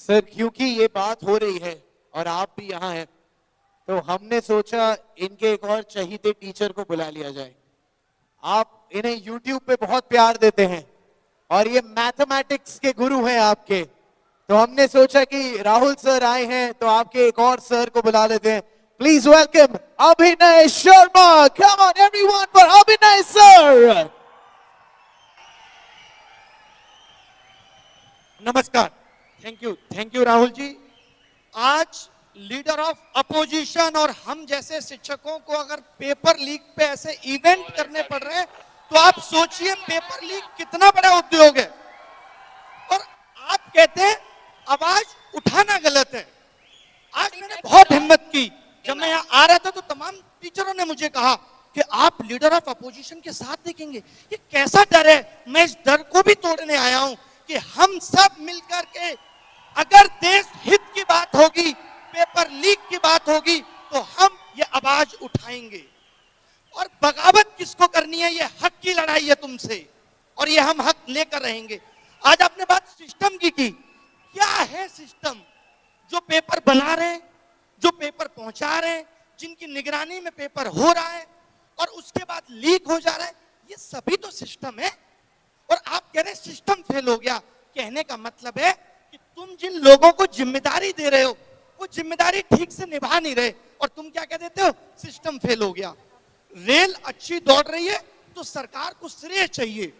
Sir क्योंकि ये बात हो रही है और आप भी यहाँ हैं, तो हमने सोचा इनके एक और चहीते टीचर को बुला लिया जाए। आप इन्हें YouTube पे बहुत प्यार देते हैं और ये मैथमेटिक्स के गुरु हैं आपके, तो हमने सोचा कि राहुल सर आए हैं तो आपके एक और सर को बुला लेते हैं। प्लीज वेलकम अभिनय Sharma. Come on everyone for अभिनय सर। नमस्कार। Thank you Rahul ji. आज लीडर ऑफ अपोजिशन और हम जैसे शिक्षकों को अगर पेपर लीक पे ऐसे इवेंट करने पड़ रहे हैं तो आप सोचिए पेपर लीक कितना बड़ा उद्योग है। और आप कहते हैं आवाज उठाना गलत है। आज मैंने बहुत हिम्मत की, जब मैं यहाँ आ रहा था तो तमाम टीचरों ने मुझे कहा कि आप लीडर ऑफ अपोजिशन के साथ देखेंगे। ये कैसा डर है? मैं इस डर को भी तोड़ने आया हूं कि हम सब मिलकर के अगर देश हित की बात होगी, पेपर लीक की बात होगी, तो हम ये आवाज उठाएंगे। और बगावत किसको करनी है? ये हक की लड़ाई है तुमसे और ये हम हक लेकर रहेंगे। आज आपने बात सिस्टम की क्या है सिस्टम? जो पेपर बना रहे हैं, जो पेपर पहुंचा रहे हैं, जिनकी निगरानी में पेपर हो रहा है और उसके बाद लीक हो जा रहा है, ये सभी तो सिस्टम है। और आप कह रहे हैं सिस्टम फेल हो गया। कहने का मतलब है कि तुम जिन लोगों को जिम्मेदारी दे रहे हो वो जिम्मेदारी ठीक से निभा नहीं रहे और तुम क्या कह देते हो? सिस्टम फेल हो गया। रेल अच्छी दौड़ रही है तो सरकार को श्रेय चाहिए।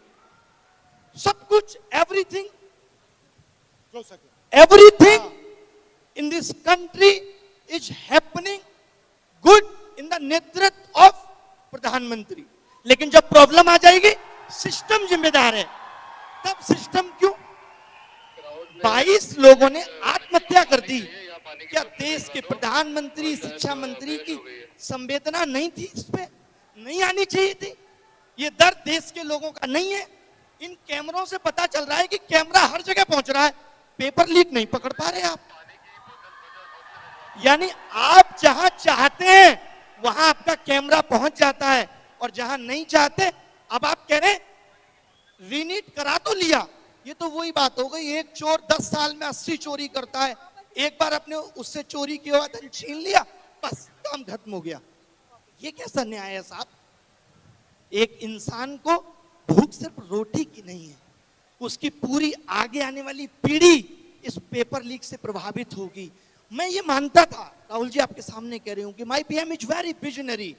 सब कुछ everything in this country is happening good in the नेतृत्व ऑफ प्रधानमंत्री। लेकिन जब प्रॉब्लम आ जाएगी सिस्टम जिम्मेदार है। तब सिस्टम क्यों? 22 लोगों ने आत्महत्या कर दी। क्या देश के प्रधानमंत्री, शिक्षा मंत्री की संवेदना नहीं थी? इस पे नहीं आनी चाहिए थी? ये दर्द देश के लोगों का नहीं है? इन कैमरों से पता चल रहा है कि कैमरा हर जगह पहुंच रहा है, पेपर लीक नहीं पकड़ पा रहे आप। यानी आप जहां चाहते हैं वहां आपका कैमरा पहुंच जाता है और जहां नहीं चाहते, अब आप कह रहे रीनीट करा तो लिया। ये तो वही बात हो गई, एक चोर 10 साल में 80 चोरी करता है। एक बार अपने उससे चोरी किया हुआ धन छीन लिया, बस काम खत्म हो गया। ये कैसा न्याय है साहब? एक इंसान को भूख सिर्फ रोटी की नहीं है, उसकी पूरी आगे आने वाली पीढ़ी इस पेपर लीक से प्रभावित होगी। मैं ये मानता था, राहुल जी आपके सामने कह रही हूं कि my PM is very visionary.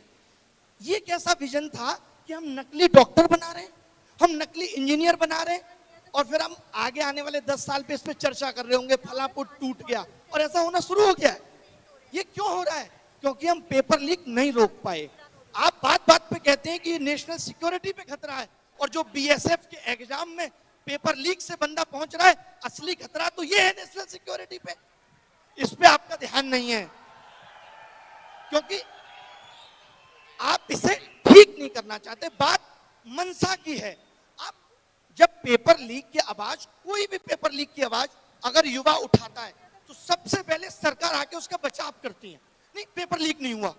ये कैसा विजन था कि हम नकली डॉक्टर बना रहे हैं, हम नकली इंजीनियर बना रहे हैं और फिर हम आगे आने वाले 10 साल पे इस पे चर्चा कर रहे होंगे फला पुट टूट गया। और ऐसा होना शुरू हो गया है। ये क्यों हो रहा है? क्योंकि हम पेपर लीक नहीं रोक पाए। आप बात बात पे कहते हैं कि ये नेशनल सिक्योरिटी पे खतरा है और जो बीएसएफ के एग्जाम में पेपर लीक से बंदा पहुंच रहा है, असली खतरा तो ये है नेशनल सिक्योरिटी पे। इस पे आपका ध्यान नहीं है क्योंकि आप इसे ठीक नहीं करना चाहते। बात मनसा की है। आप जब पेपर लीक की आवाज, कोई भी पेपर लीक की आवाज अगर युवा उठाता है तो सबसे पहले सरकार आके उसका बचाव करती है। नहीं, पेपर लीक नहीं हुआ।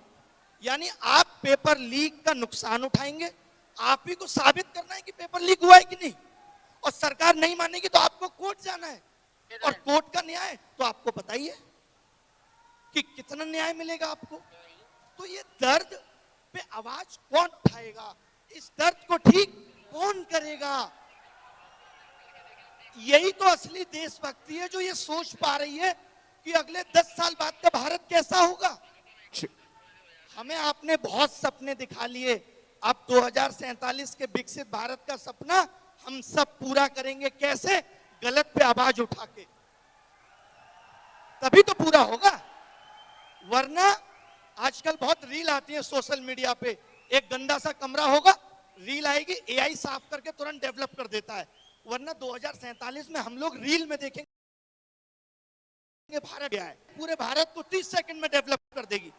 यानी आप पेपर लीक का नुकसान उठाएंगे, आप ही को साबित करना है कि पेपर लीक हुआ है कि नहीं। और सरकार नहीं मानेगी तो आपको कोर्ट जाना है और कोर्ट का न्याय तो आपको पता ही है कि कितना न्याय मिलेगा आपको। तो ये दर्द पे आवाज कौन उठाएगा? इस दर्द को ठीक कौन करेगा? यही तो असली देशभक्ति है जो ये सोच पा रही है कि अगले 10 साल बाद का भारत कैसा होगा। हमें आपने बहुत सपने दिखा लिए, अब 2047 के विकसित भारत का सपना हम सब पूरा करेंगे। कैसे? गलत पे आवाज उठा के, तभी तो पूरा होगा। वरना आजकल बहुत रील आती है सोशल मीडिया पे, एक गंदा सा कमरा होगा, रील आएगी, एआई साफ करके तुरंत डेवलप कर देता है। वरना 2047 में हम लोग रील में देखेंगे भारत क्या है, पूरे भारत को 30 सेकंड में डेवलप कर देगी।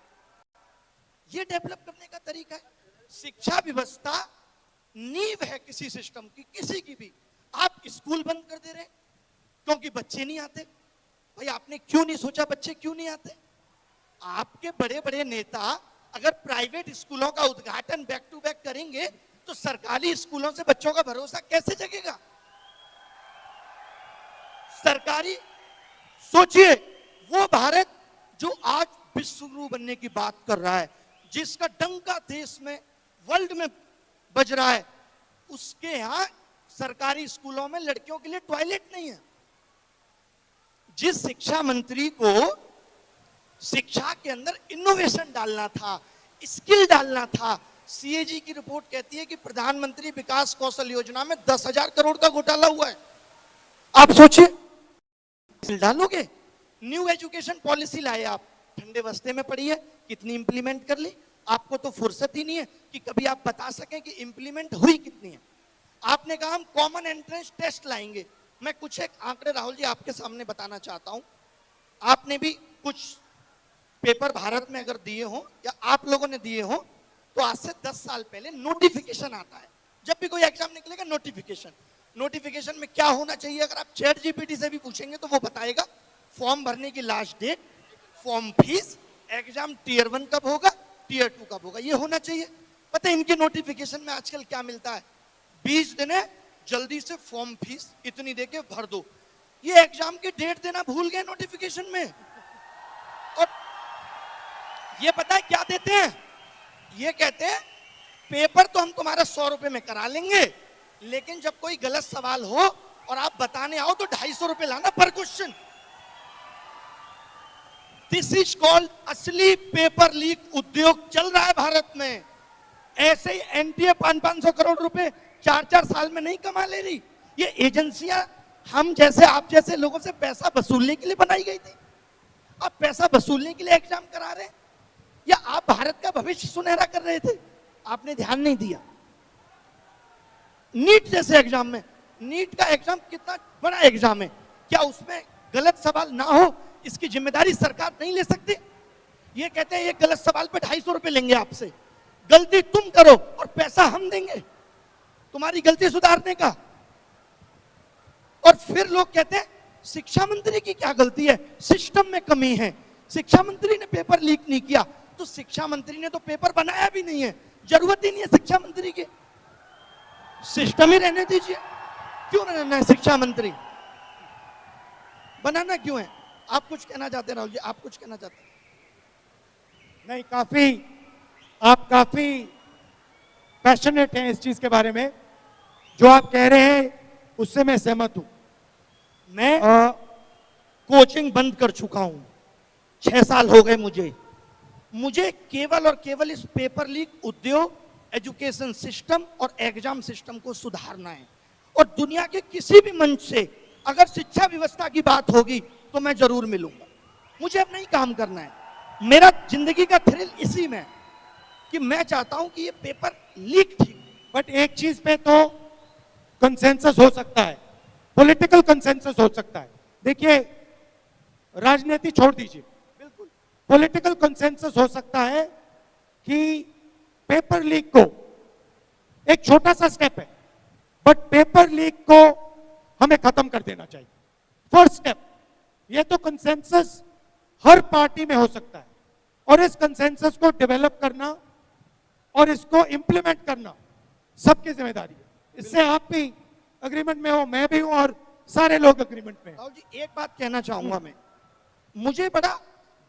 ये डेवलप करने का तरीका है। शिक्षा व्यवस्था नींव है किसी सिस्टम की, किसी की भी। आप स्कूल बंद कर दे रहे हैं क्योंकि बच्चे नहीं आते। भाई आपने क्यों नहीं सोचा बच्चे क्यों नहीं आते? आपके बड़े बड़े नेता अगर प्राइवेट स्कूलों का उद्घाटन बैक टू बैक करेंगे तो सरकारी स्कूलों से बच्चों का भरोसा कैसे जगेगा? सरकारी सोचिए, वो भारत जो आज विश्व गुरु बनने की बात कर रहा है, जिसका डंका देश में, वर्ल्ड में बज रहा है, उसके यहां सरकारी स्कूलों में लड़कियों के लिए टॉयलेट नहीं है। जिस शिक्षा मंत्री को शिक्षा के अंदर इनोवेशन डालना था, स्किल डालना था, सीएजी की रिपोर्ट कहती है कि प्रधानमंत्री विकास कौशल योजना में 10,000 करोड़ का घोटाला हुआ है। आप सोचिए, डालोगे। न्यू एजुकेशन पॉलिसी लाए आप, ठंडे बस्ते में पड़ी है, कितनी इंप्लीमेंट कर ली? आपको तो फुर्सत ही नहीं है कि कभी आप बता सकें कि इंप्लीमेंट हुई कितनी है। आपने कहा हम कॉमन एंट्रेंस टेस्ट लाएंगे। मैं कुछ एक आंकड़े राहुल जी आपके सामने बताना चाहता हूं। आपने भी कुछ पेपर भारत में अगर दिए हो या आप लोगों ने दिए हो, तो आज से 10 साल पहले नोटिफिकेशन आता है। जब भी कोई एग्जाम निकलेगा नोटिफिकेशन में क्या होना चाहिए? अगर आप चैट जीपीटी से भी पूछेंगे तो वो बताएगा फॉर्म भरने की last date, form fees, exam tier 1 कब होगा, टीयर 2 कब होगा, ये होना चाहिए। पता है इनके नोटिफिकेशन में आजकल क्या मिलता है? 20 दिन है, जल्दी से फॉर्म फीस इतनी देके भर दो। ये एग्जाम की डेट देना भूल गए नोटिफिकेशन में। और ये पता है क्या देते हैं? ये कहते हैं पेपर तो हम तुम्हारा 100 रुपए में करा लेंगे, लेकिन जब कोई गलत सवाल हो और आप बताने आओ तो 250 रुपए लाना पर क्वेश्चन। दिस इज कॉल्ड असली पेपर लीक उद्योग चल रहा है भारत में। ऐसे ही एनटीए 500-500 करोड़ रुपए 4-4 साल में नहीं कमा ले रही। ये एजेंसियां हम जैसे आप जैसे लोगों से पैसा वसूलने के लिए बनाई गई थी। आप पैसा वसूलने के लिए एग्जाम करा रहे हैं, या आप भारत का भविष्य सुनहरा कर रहे थे? आपने ध्यान नहीं दिया। नीट जैसे एग्जाम में, नीट का एग्जाम कितना बड़ा एग्जाम है, क्या उसमें गलत सवाल ना हो इसकी जिम्मेदारी सरकार नहीं ले सकती? ये कहते हैं ये गलत सवाल पे 250 रुपए लेंगे आपसे, गलती तुम करो और पैसा हम देंगे तुम्हारी गलती सुधारने का। और फिर लोग कहते हैं शिक्षा मंत्री की क्या गलती है, सिस्टम में कमी है, शिक्षा मंत्री ने पेपर लीक नहीं किया। तो शिक्षा मंत्री ने तो पेपर बनाया भी नहीं है, जरूरत ही नहीं है शिक्षा मंत्री की, सिस्टम ही रहने दीजिए। क्यों बनाना है शिक्षा मंत्री? बनाना क्यों है? आप कुछ कहना चाहते हैं राहुल जी? आप कुछ कहना चाहते हैं? नहीं, आप काफी पैशनेट हैं इस चीज के बारे में। जो आप कह रहे हैं उससे मैं सहमत हूं। मैं कोचिंग बंद कर चुका हूं, 6 साल हो गए मुझे केवल और केवल इस पेपर लीक उद्योग, एजुकेशन सिस्टम और एग्जाम सिस्टम को सुधारना है। और दुनिया के किसी भी मंच से अगर शिक्षा व्यवस्था की बात होगी तो मैं जरूर मिलूंगा। मुझे अब नहीं काम करना है। मेरा जिंदगी का थ्रिल इसी में है कि मैं चाहता हूं कि ये पेपर लीक ठीक। बट एक चीज पे तो कंसेंसस हो सकता है, पॉलिटिकल कंसेंसस हो सकता है। देखिए, राजनीति छोड़ दीजिए, बिल्कुल पॉलिटिकल कंसेंसस हो सकता है कि पेपर लीक को, एक छोटा सा स्टेप है, बट पेपर लीक को हमें खत्म कर देना चाहिए। First step. ये तो कंसेंसस हर पार्टी में हो सकता है, और इस कंसेंसस को डेवलप करना और इसको इंप्लीमेंट करना सबकी जिम्मेदारी है। इससे आप भी अग्रीमेंट में हो, मैं भी हूं, और सारे लोग अग्रीमेंट में हैं। राहुल जी, एक बात कहना चाहूंगा मैं, मुझे बड़ा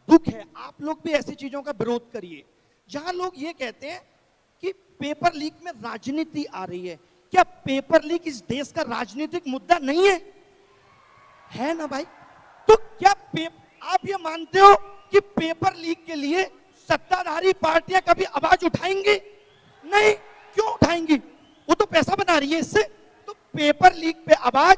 दुख है, आप लोग भी ऐसी चीजों का विरोध करिए जहां लोग ये कहते हैं कि पेपर लीक में राजनीति आ रही है। क्या पेपर लीक इस देश का राजनीतिक मुद्दा नहीं है? है ना भाई? तो क्या आप ये मानते हो कि पेपर लीक के लिए सत्ताधारी पार्टियां कभी आवाज उठाएंगी? नहीं। क्यों उठाएंगी? वो तो पैसा बना रही है इससे। तो पेपर लीक पे आवाज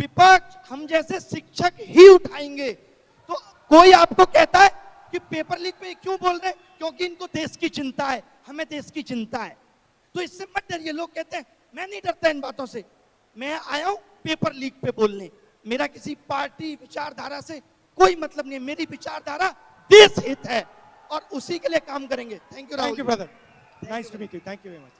विपक्ष, हम जैसे शिक्षक ही उठाएंगे। तो कोई आपको कहता है कि पेपर लीक पे क्यों बोल रहे हैं? क्योंकि इनको देश की चिंता है, हमें देश की चिंता है। तो इससे मत डरिए। लोग कहते हैं मैं नहीं डरता इन बातों से, मैं आया हूं पेपर लीक पे बोलने। मेरा किसी पार्टी विचारधारा से कोई मतलब नहीं है। मेरी विचारधारा देश हित है और उसी के लिए काम करेंगे। Thank you Rahul. Thank you brother, nice to meet you, thank you very much.